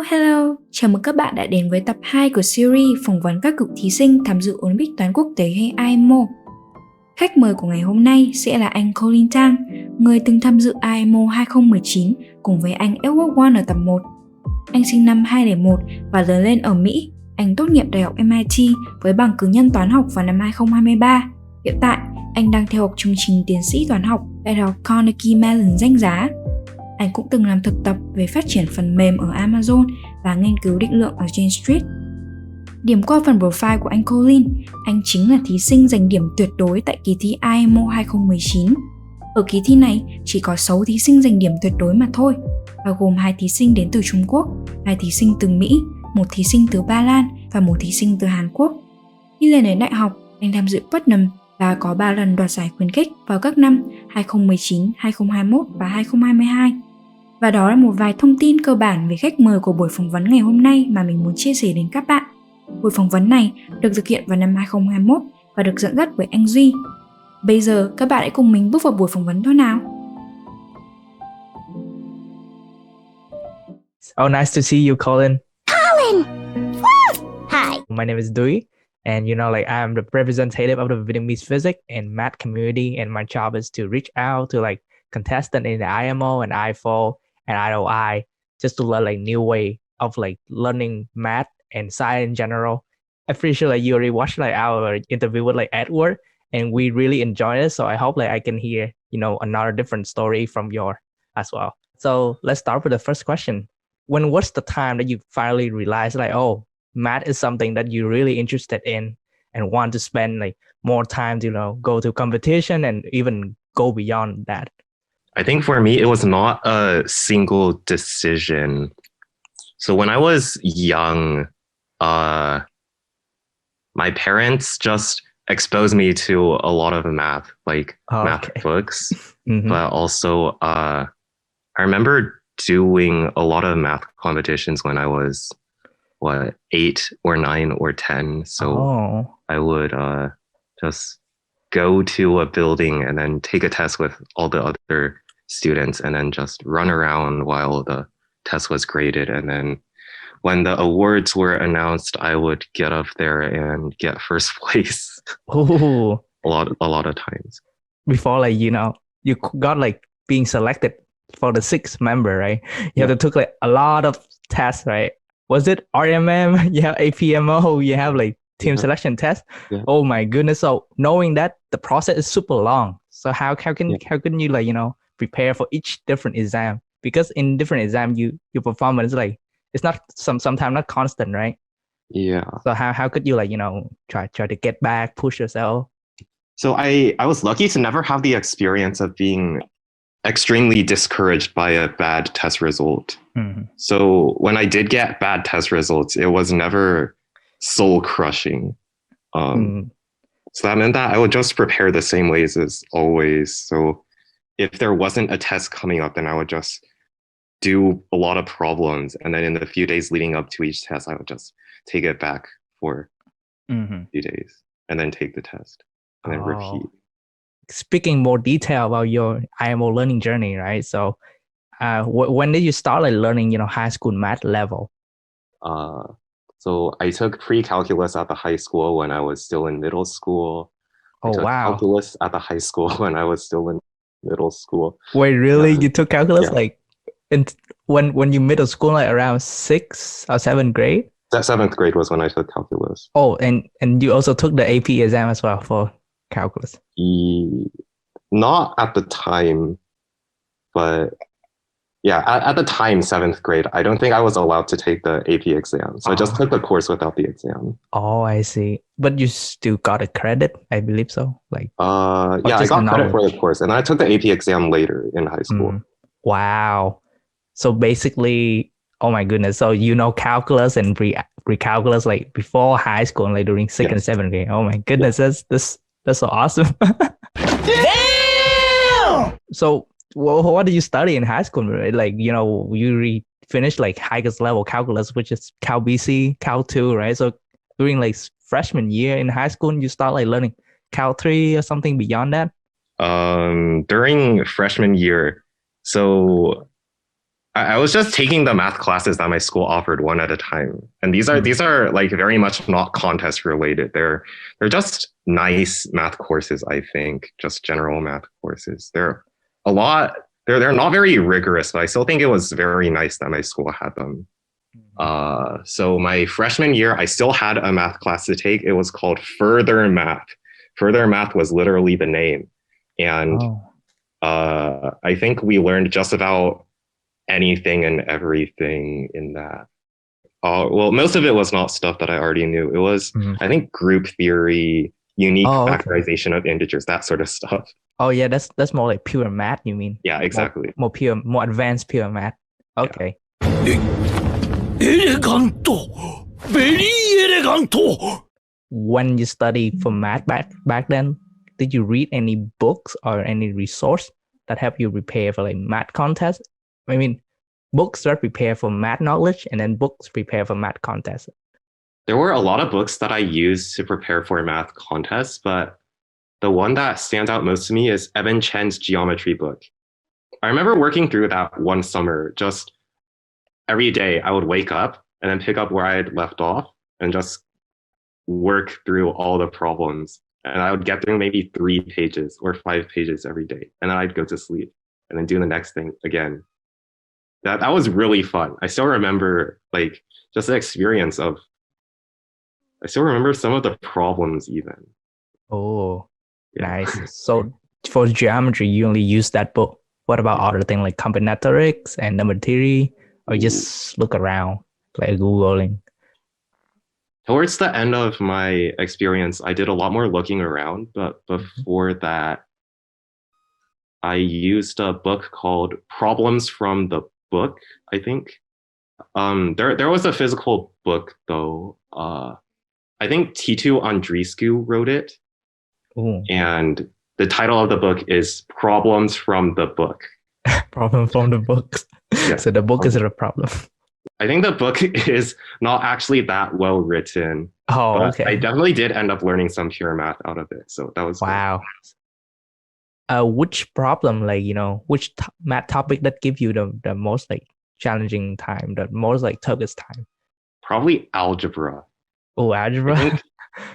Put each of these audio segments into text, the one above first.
Hello, chào mừng các bạn đã đến với tập 2 của series phỏng vấn các cựu thí sinh tham dự Olympic toán quốc tế hay IMO. Khách mời của ngày hôm nay sẽ là anh Colin Tang, người từng tham dự IMO 2019 cùng với anh Edward Won ở tập 1. Anh sinh năm 2001 và lớn lên ở Mỹ. Anh tốt nghiệp Đại học MIT với bằng cử nhân toán học vào năm 2023. Hiện tại, anh đang theo học chương trình tiến sĩ toán học tại Đại học Carnegie Mellon danh giá. Anh cũng từng làm thực tập về phát triển phần mềm ở Amazon và nghiên cứu định lượng ở Jane Street. Điểm qua phần profile của anh Colin, anh chính là thí sinh giành điểm tuyệt đối tại kỳ thi IMO 2019. Ở kỳ thi này, chỉ có 6 thí sinh giành điểm tuyệt đối mà thôi, bao gồm 2 thí sinh đến từ Trung Quốc, 2 thí sinh từ Mỹ, 1 thí sinh từ Ba Lan và 1 thí sinh từ Hàn Quốc. Khi lên đến đại học, anh tham dự Putnam và có 3 lần đoạt giải khuyến khích vào các năm 2019, 2021 và 2022. Và đó là một vài thông tin cơ bản về khách mời của buổi phỏng vấn ngày hôm nay mà mình muốn chia sẻ đến các bạn. Buổi phỏng vấn này được thực hiện vào năm 2021 và được dẫn dắt bởi anh Duy. Bây giờ các bạn hãy cùng mình bước vào buổi phỏng vấn thôi nào. Oh, nice to see you, Colin. Colin! Woo! Hi. My name is Dui, and I'm the representative of the Vietnamese physics and math community, and my job is to reach out to contestant in the IMO and IFO and IOI just to learn new way of learning math and science in general. I'm pretty sure you already watched our interview with Edward, and we really enjoyed it. So I hope I can hear another different story from yours as well. So let's start with the first question. When was the time that you finally realized math is something that you're really interested in and want to spend more time to go to competition and even go beyond that? I think for me, it was not a single decision. So when I was young, my parents just exposed me to a lot of math, math books. Mm-hmm. But also, I remember doing a lot of math competitions when I was 8 or 9 or 10. So I would just go to a building and then take a test with all the other students and then just run around while the test was graded. And then when the awards were announced, I would get up there and get first place. Oh, a lot of times. Before you got being selected for the 6th member, right? You have to took a lot of tests, right? Was it RMM? You have APMO, you have team selection test. Yeah. Oh my goodness. So knowing that the process is super long. So how can you prepare for each different exam? Because in different exam your performance it's not sometimes not constant, right? Yeah. So how could you try to get back, push yourself? So I was lucky to never have the experience of being extremely discouraged by a bad test result. Mm-hmm. So when I did get bad test results, it was never soul crushing. So that meant that I would just prepare the same ways as always. So if there wasn't a test coming up, then I would just do a lot of problems. And then in the few days leading up to each test, I would just take it back for a few days and then take the test and then repeat. Speaking more detail about your IMO learning journey, right? So when did you start learning, high school math level? So I took pre-calculus at the high school when I was still in middle school. I took calculus at the high school when I was still in middle school. Wait, really? You took calculus when you middle school, around 6th or 7th grade? That 7th grade was when I took calculus. Oh, and you also took the AP exam as well for calculus? Not at the time, but at the time, 7th grade, I don't think I was allowed to take the AP exam. So I just took the course without the exam. Oh, I see. But you still got a credit, I believe so. I got credit for the course, and I took the AP exam later in high school. Wow. So basically, oh my goodness. So calculus and pre-calculus before high school, during 6th and 7th grade. Oh my goodness, that's so awesome. Damn! So what did you study in high school? Right? You finished highest level calculus, which is Cal BC, Cal 2, right? So during freshman year in high school, you start learning Cal 3 or something beyond that? During freshman year, so I was just taking the math classes that my school offered one at a time, and these are like very much not contest related. They're just nice math courses. I think just general math courses. They're a lot. They're not very rigorous, but I still think it was very nice that my school had them. So my freshman year, I still had a math class to take. It was called Further Math. Further Math was literally the name, and I think we learned just about anything and everything in that. Well, most of it was not stuff that I already knew. It was, I think, group theory, unique factorization of integers, that sort of stuff. Oh yeah, that's more like pure math, you mean? Yeah, exactly. More advanced pure math. Okay. Eleganto, very eleganto. When you study for math back then, did you read any books or any resource that help you prepare for like math contests? I mean, books that prepare for math knowledge, and then books prepare for math contests. There were a lot of books that I used to prepare for math contests, but the one that stands out most to me is Evan Chen's geometry book. I remember working through that one summer. Just every day I would wake up and then pick up where I had left off and just work through all the problems. And I would get through maybe 3 pages or 5 pages every day. And then I'd go to sleep and then do the next thing again. That was really fun. I still remember like just the experience of, I still remember some of the problems even. Oh, yeah. Nice. So for geometry, you only use that book. What about other things like combinatorics and number theory? Or just look around, like Googling? Towards the end of my experience, I did a lot more looking around. But before that, I used a book called Problems from the Book, I think. There was a physical book though. I think Titu Andreescu wrote it. Ooh. And the title of the book is Problems from the Book. Problem from the books. Yeah. So the book is a problem. I think the book is not actually that well written. Oh, okay. I definitely did end up learning some pure math out of it. So that was wow. Which problem, like, you know, which math topic that give you the most like challenging time, the most like toughest time? Probably algebra. Oh, algebra. I think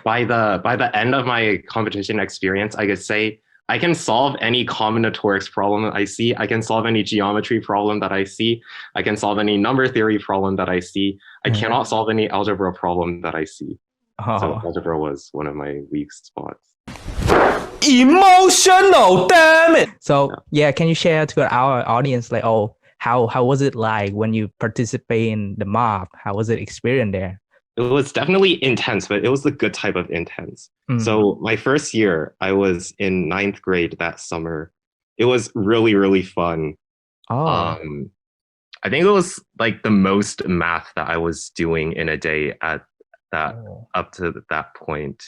by the end of my competition experience, I could say I can solve any combinatorics problem that I see. I can solve any geometry problem that I see. I can solve any number theory problem that I see. I cannot solve any algebra problem that I see. So algebra was one of my weak spots. Emotional, damn it! So yeah, can you share to our audience like, oh, how was it like when you participate in the mob? How was it experience there? It was definitely intense, but it was the good type of intense. So my first year, I was in 9th grade that summer. It was really, really fun. I think it was like the most math that I was doing in a day at that up to that point.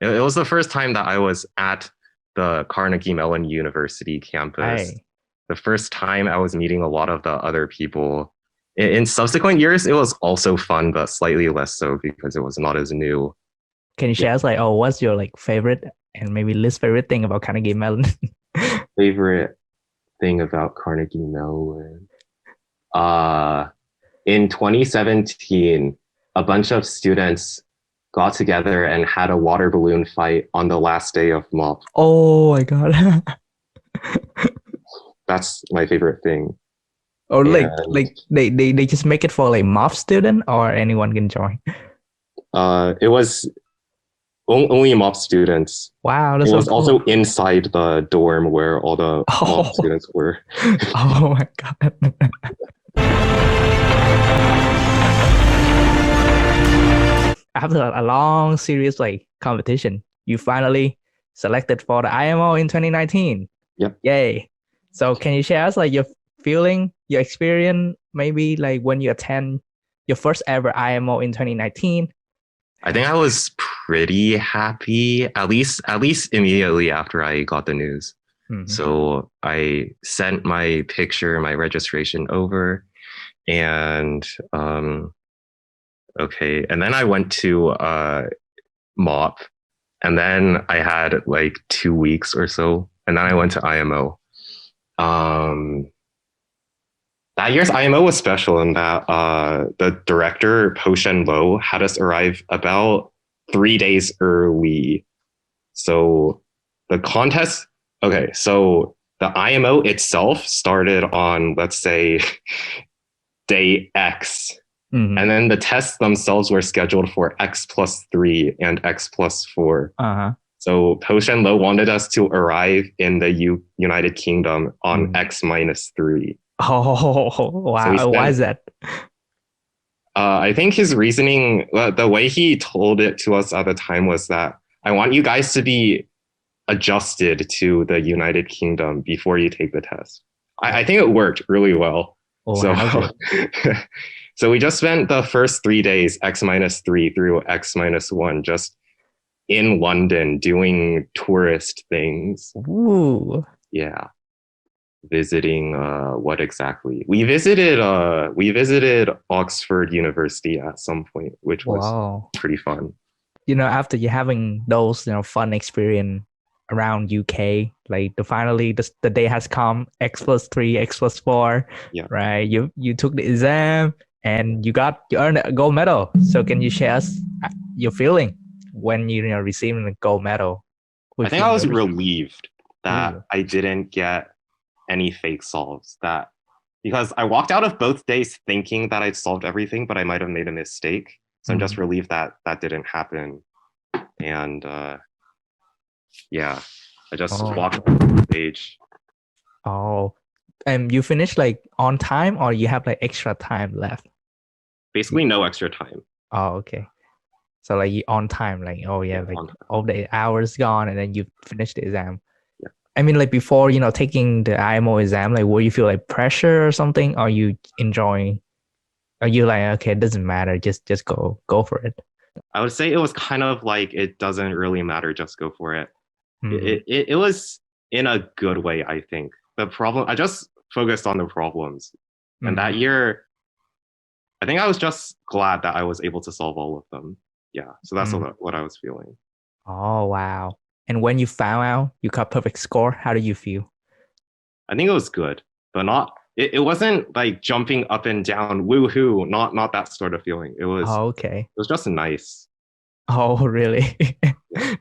It was the first time that I was at the Carnegie Mellon University campus. Hey. The first time I was meeting a lot of the other people. In subsequent years, it was also fun, but slightly less so because it was not as new. Can you share us like, oh, what's your like favorite and maybe least favorite thing about Carnegie Mellon? Favorite thing about Carnegie Mellon? In 2017, a bunch of students got together and had a water balloon fight on the last day of MOP. Oh my god. That's my favorite thing. Or like they just make it for like MOP student or anyone can join? It was only MOP students. Wow, that's it was so cool. Also inside the dorm where all the MOP students were. Oh my god. After a long serious like competition, you finally selected for the IMO in 2019. Yep. Yay. So can you share us like your feeling, your experience, maybe like when you attend your first ever IMO in 2019? I think I was pretty happy, at least immediately after I got the news. So I sent my picture, my registration over, and okay. And then I went to MOP, and then I had like 2 weeks or so and then I went to IMO. That year's IMO was special in that the director, Po Shen Lo, had us arrive about 3 days early. So the contest, okay, so the IMO itself started on, let's say, day X. Mhm. And then the tests themselves were scheduled for X+3 and X+4. Uh-huh. So Po Shen Lo wanted us to arrive in the United Kingdom on X-3. Oh, wow. So Why is that? I think his reasoning, the way he told it to us at the time was that I want you guys to be adjusted to the United Kingdom before you take the test. I think it worked really well. Oh, So, wow. so we just spent the first 3 days, X-3 through X-1, just in London doing tourist things. Ooh. Yeah. Visiting what exactly? We visited Oxford University at some point, which was Wow. pretty fun. You know, after you having those, fun experience around UK, like the day has come, X+3, X+4, Yeah. right? You took the exam and you earned a gold medal. So can you share us your feeling when you receiving the gold medal? I think I was relieved that I didn't get any fake solves, because I walked out of both days thinking that I'd solved everything, but I might have made a mistake. So I'm just relieved that that didn't happen. And yeah, I just walked off the stage. Oh, and you finished like on time, or you have like extra time left? Basically no extra time. Oh, okay. So like you on time, like, oh yeah, like all the hours gone and then you finish the exam. Yeah. I mean, like before, taking the IMO exam, like, will you feel like pressure or something? Or you enjoying? Are you like, okay, it doesn't matter, just go for it? I would say it was kind of like, it doesn't really matter, just go for it. Mhm. It was in a good way, I think. The problem, I just focused on the problems. And that year, I think I was just glad that I was able to solve all of them. Yeah, so that's what I was feeling. Oh, wow. And when you found out you got perfect score, how did you feel? I think it was good, but it wasn't like jumping up and down, woohoo, not that sort of feeling. It was okay. It was just nice. Oh, really?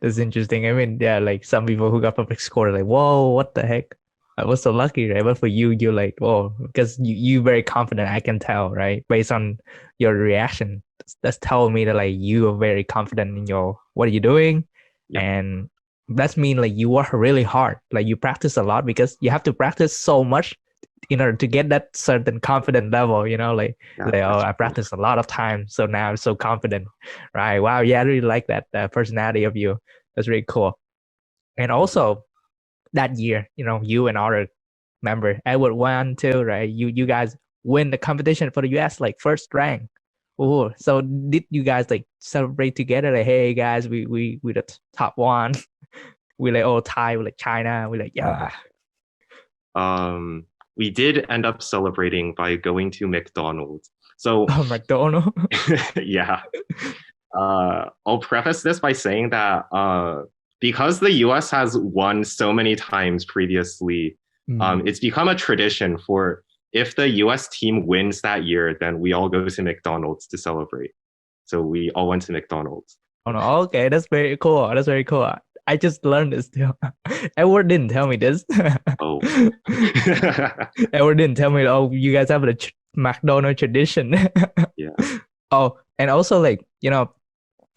That's interesting. I mean, yeah, like some people who got perfect score, like, whoa, what the heck? I was so lucky, right? But for you, you're like, whoa, because you very confident, I can tell, right? Based on your reaction. That's telling me that like you are very confident in what are you doing? Yep. And that's mean like you work really hard. Like you practice a lot, because you have to practice so much in order to get that certain confident level, I practiced a lot of time, so now I'm so confident, right? Wow, yeah, I really like that personality of you. That's really cool. And also that year, you and other member Edward won too, right? You guys win the competition for the US, like first rank. Oh, so did you guys like celebrate together? Like, hey guys, we the top one. We like all tied with like China. We like, yeah. We did end up celebrating by going to McDonald's. So McDonald's. Yeah. I'll preface this by saying that because the US has won so many times previously, it's become a tradition for, if the US team wins that year, then we all go to McDonald's to celebrate. So we all went to McDonald's. Oh no, okay, that's very cool. That's very cool. I just learned this too. Edward didn't tell me this. Oh. Edward didn't tell me, oh, you guys have a McDonald's tradition. Yeah. Oh, and also like,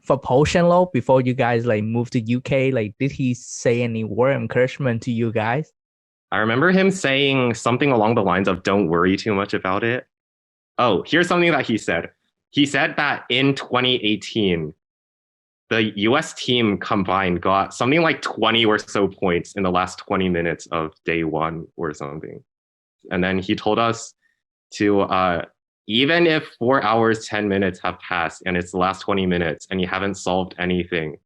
for Po Shen Lo, before you guys like moved to UK, like did he say any word of encouragement to you guys? I remember him saying something along the lines of, don't worry too much about it. Oh, here's something that he said. He said that in 2018, the US team combined got something like 20 or so points in the last 20 minutes of day one or something. And then he told us to, even if 4 hours, 10 minutes have passed and it's the last 20 minutes and you haven't solved anything,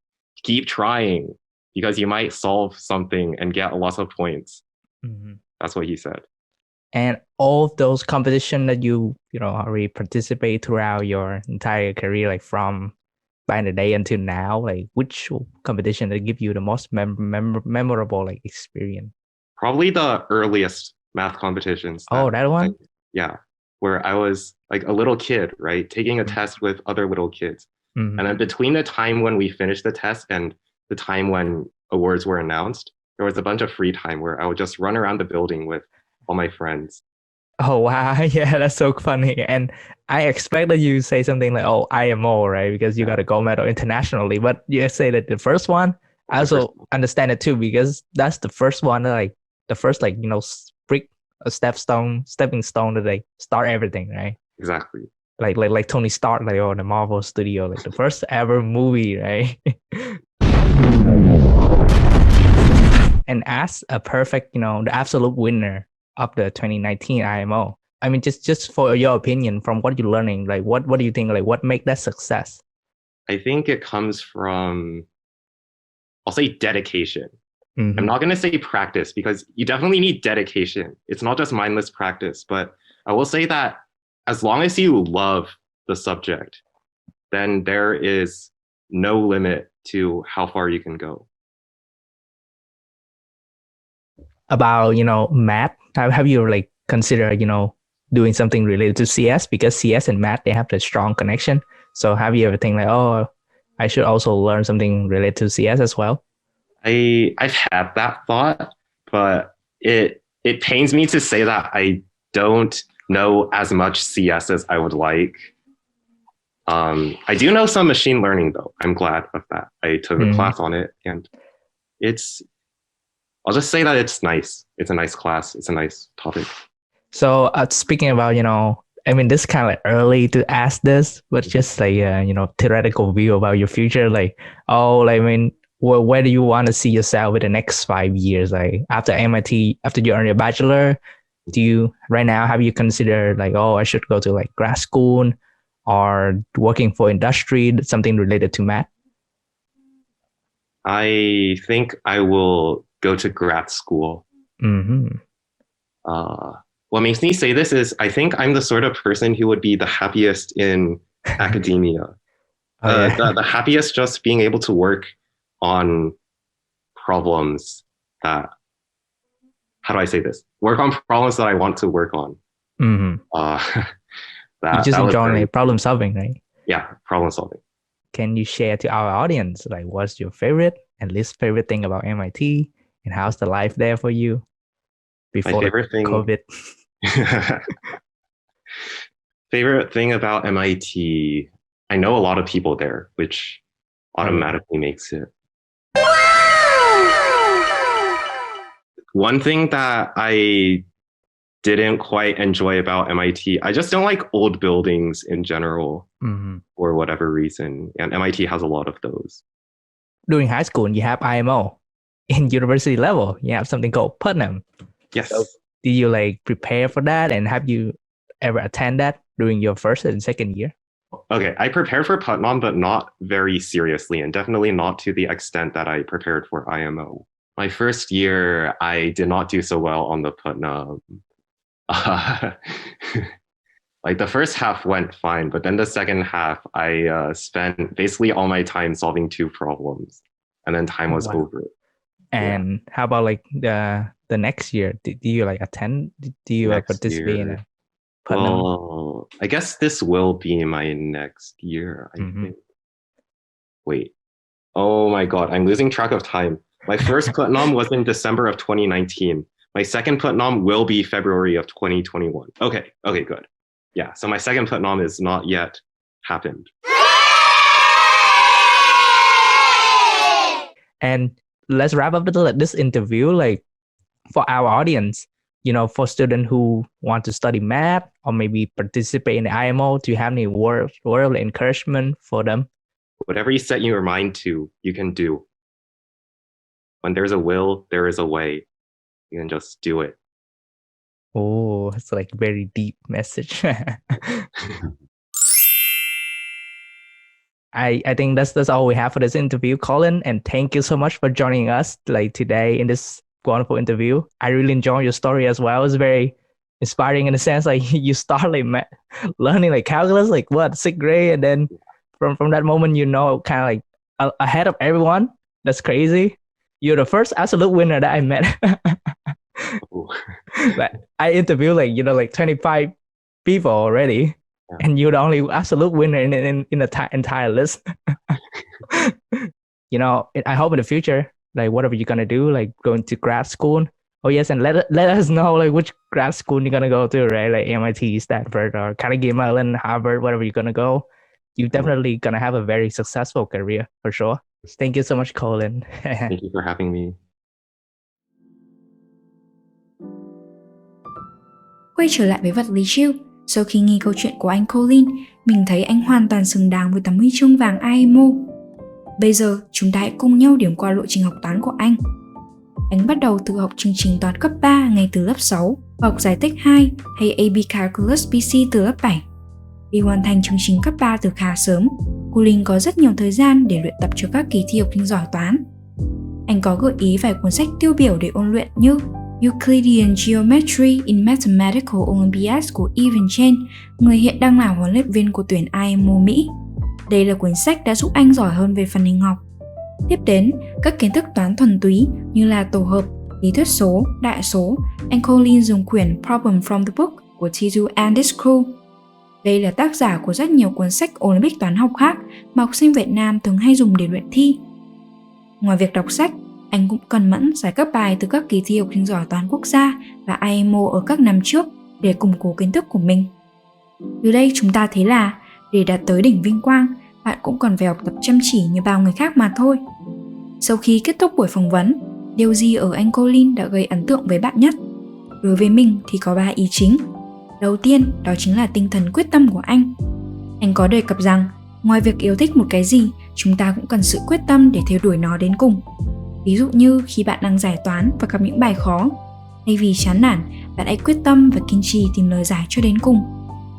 keep trying, because you might solve something and get lots of points. That's what he said. And all of those competitions that you already participate throughout your entire career, like from back in the day until now? Like which competition that give you the most memorable like experience? Probably the earliest math competitions. That one? Yeah, where I was like a little kid, right? Taking a test with other little kids. And then between the time when we finished the test and the time when awards were announced, there was a bunch of free time where I would just run around the building with all my friends. Oh, wow. Yeah, that's so funny. And I expected you to say something like, oh, IMO, right? Because you got a gold medal internationally. But you say that the first one, I also understand it too, because that's the first one, like the first, like, brick, a stepping stone to like start everything, right? Exactly. Like Tony Stark, like the Marvel Studio, like the first ever movie, right? And as a perfect, the absolute winner of the 2019 IMO, I mean, just for your opinion, from what you're learning, like what do you think, like what make that success? I think it comes from, I'll say dedication. Mm-hmm. I'm not going to say practice because you definitely need dedication. It's not just mindless practice, but I will say that as long as you love the subject, then there is no limit to how far you can go. About, math, have you like considered, doing something related to CS? Because CS and math, they have the strong connection. So have you ever think like, oh, I should also learn something related to CS as well? I've had that thought, but it pains me to say that I don't know as much CS as I would like. I do know some machine learning though. I'm glad of that. I took a class on it, and I'll just say that it's nice. It's a nice class. It's a nice topic. So speaking about, I mean, this kind of like early to ask this, but just like, theoretical view about your future. Like, I mean, where do you want to see yourself in the next 5 years? Like after MIT, after you earn your bachelor, right now, have you considered like, I should go to like grad school or working for industry, something related to math? I think I will go to grad school. Mm-hmm. What makes me say this is I think I'm the sort of person who would be the happiest in academia. The happiest just being able to work on problems that, how do I say this? Work on problems that I want to work on. Mm-hmm. You just enjoy problem solving, right? Yeah, problem solving. Can you share to our audience, like what's your favorite and least favorite thing about MIT, and how's the life there for you before my favorite thing, COVID? Favorite thing about MIT, I know a lot of people there, which automatically makes it. One thing that I didn't quite enjoy about MIT, I just don't like old buildings in general, for whatever reason. And MIT has a lot of those. During high school, you have IMO. In university level, you have something called Putnam. Yes. So did you like prepare for that? And have you ever attend that during your first and second year? Okay, I prepared for Putnam, but not very seriously, and definitely not to the extent that I prepared for IMO. My first year, I did not do so well on the Putnam. Like the first half went fine, but then the second half, I spent basically all my time solving 2 problems, and then time was over. And how about like the next year? Do you like attend? Do you like participate in a Putnam? Well, I guess this will be my next year, I think. Wait. Oh my God, I'm losing track of time. My first Putnam was in December of 2019. My second Putnam will be February of 2021. Okay, good. Yeah, so my second Putnam is not yet happened. And let's wrap up this interview. Like for our audience, for students who want to study math or maybe participate in the IMO, do you have any word of encouragement for them? Whatever you set your mind to, you can do. When there's a will, there is a way. You can just do it. Oh, it's like a very deep message. I think that's all we have for this interview, Colin. And thank you so much for joining us like today in this wonderful interview. I really enjoyed your story as well. It's very inspiring in a sense, like you start like learning like calculus, like what, 6th grade, and then from that moment, you know, kind of like ahead of everyone. That's crazy. You're the first absolute winner that I met. Like, I interviewed like, you know, like 25 people already, and you're the only absolute winner in the entire list. You know, I hope in the future, like whatever you're gonna do, like going to grad school. Oh yes, and let us know like which grad school you're gonna go to, right? Like MIT, Stanford, or Carnegie Mellon, Harvard, whatever you're gonna go. You're definitely gonna have a very successful career for sure. Thank you so much, Colin. Thank you for having me. Quay trở lại với vật lý siêu, sau khi nghe câu chuyện của anh Colin, mình thấy anh hoàn toàn xứng đáng với tấm huy chương vàng IMO. Bây giờ, chúng ta hãy cùng nhau điểm qua lộ trình học toán của anh. Anh bắt đầu từ học chương trình toán cấp 3 ngay từ lớp 6 và học giải tích 2 hay AB Calculus BC từ lớp 7. Vì hoàn thành chương trình cấp 3 từ khá sớm, Colin có rất nhiều thời gian để luyện tập cho các kỳ thi học sinh giỏi toán. Anh có gợi ý vài cuốn sách tiêu biểu để ôn luyện như Euclidean Geometry in Mathematical Olympiads của Evan Chen, người hiện đang là huấn luyện viên của tuyển IMO Mỹ. Đây là cuốn sách đã giúp anh giỏi hơn về phần hình học. Tiếp đến, các kiến thức toán thuần túy như là tổ hợp, lý thuyết số, đại số, anh Colin dùng quyển Problem from the Book của Titu and his Crew. Đây là tác giả của rất nhiều cuốn sách Olympic toán học khác mà học sinh Việt Nam thường hay dùng để luyện thi. Ngoài việc đọc sách, anh cũng cần mẫn giải các bài từ các kỳ thi học sinh giỏi toán quốc gia và IMO ở các năm trước để củng cố kiến thức của mình. Từ đây chúng ta thấy là để đạt tới đỉnh vinh quang, bạn cũng cần phải học tập chăm chỉ như bao người khác mà thôi. Sau khi kết thúc buổi phỏng vấn, điều gì ở anh Colin đã gây ấn tượng với bạn nhất? Đối với mình thì có 3 ý chính. Đầu tiên, đó chính là tinh thần quyết tâm của anh. Anh có đề cập rằng, ngoài việc yêu thích một cái gì, chúng ta cũng cần sự quyết tâm để theo đuổi nó đến cùng. Ví dụ như khi bạn đang giải toán và gặp những bài khó, thay vì chán nản, bạn hãy quyết tâm và kiên trì tìm lời giải cho đến cùng.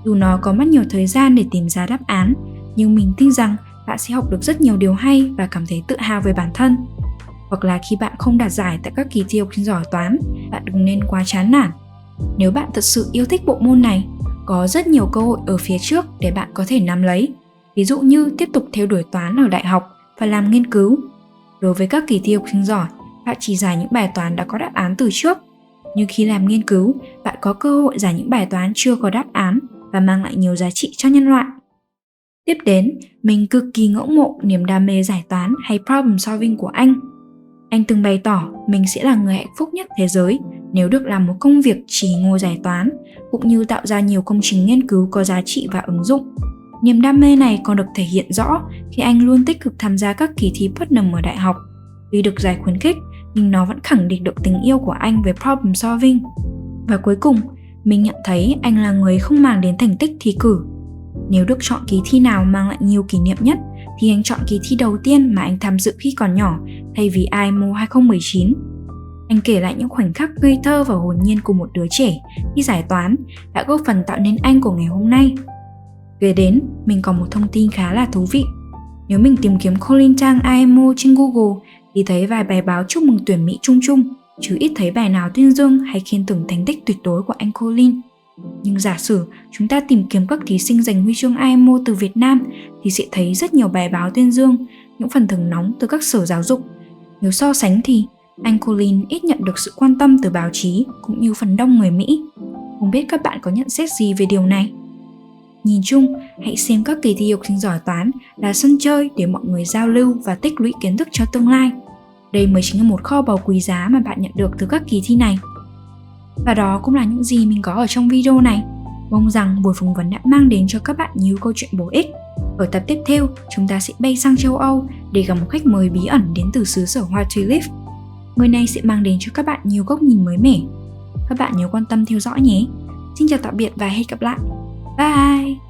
Dù nó có mất nhiều thời gian để tìm ra đáp án, nhưng mình tin rằng bạn sẽ học được rất nhiều điều hay và cảm thấy tự hào về bản thân. Hoặc là khi bạn không đạt giải tại các kỳ thi học sinh giỏi toán, bạn đừng nên quá chán nản. Nếu bạn thật sự yêu thích bộ môn này, có rất nhiều cơ hội ở phía trước để bạn có thể nắm lấy. Ví dụ như tiếp tục theo đuổi toán ở đại học và làm nghiên cứu. Đối với các kỳ thi học sinh giỏi, bạn chỉ giải những bài toán đã có đáp án từ trước. Nhưng khi làm nghiên cứu, bạn có cơ hội giải những bài toán chưa có đáp án và mang lại nhiều giá trị cho nhân loại. Tiếp đến, mình cực kỳ ngưỡng mộ niềm đam mê giải toán hay problem solving của anh. Anh từng bày tỏ mình sẽ là người hạnh phúc nhất thế giới nếu được làm một công việc chỉ ngồi giải toán, cũng như tạo ra nhiều công trình nghiên cứu có giá trị và ứng dụng. Niềm đam mê này còn được thể hiện rõ khi anh luôn tích cực tham gia các kỳ thi Putnam ở đại học. Tuy được giải khuyến khích, nhưng nó vẫn khẳng định được tình yêu của anh về problem solving. Và cuối cùng, mình nhận thấy anh là người không màng đến thành tích thi cử. Nếu được chọn kỳ thi nào mang lại nhiều kỷ niệm nhất, thì anh chọn kỳ thi đầu tiên mà anh tham dự khi còn nhỏ, thay vì IMO 2019. Anh kể lại những khoảnh khắc ngây thơ và hồn nhiên của một đứa trẻ khi giải toán đã góp phần tạo nên anh của ngày hôm nay. Kế đến, mình có một thông tin khá là thú vị. Nếu mình tìm kiếm Colin Tang IMO trên Google thì thấy vài bài báo chúc mừng tuyển Mỹ chung chung, chứ ít thấy bài nào tuyên dương hay khen thưởng thành tích tuyệt đối của anh Colin. Nhưng giả sử chúng ta tìm kiếm các thí sinh giành huy chương IMO từ Việt Nam thì sẽ thấy rất nhiều bài báo tuyên dương, những phần thưởng nóng từ các sở giáo dục. Nếu so sánh thì anh Colin ít nhận được sự quan tâm từ báo chí cũng như phần đông người Mỹ. Không biết các bạn có nhận xét gì về điều này? Nhìn chung, hãy xem các kỳ thi học sinh giỏi toán là sân chơi để mọi người giao lưu và tích lũy kiến thức cho tương lai. Đây mới chính là một kho báu quý giá mà bạn nhận được từ các kỳ thi này. Và đó cũng là những gì mình có ở trong video này. Mong rằng buổi phỏng vấn đã mang đến cho các bạn nhiều câu chuyện bổ ích. Ở tập tiếp theo, chúng ta sẽ bay sang châu Âu để gặp một khách mời bí ẩn đến từ xứ sở hoa tulip. Người này sẽ mang đến cho các bạn nhiều góc nhìn mới mẻ. Các bạn nhớ quan tâm theo dõi nhé. Xin chào tạm biệt và hẹn gặp lại. Bye!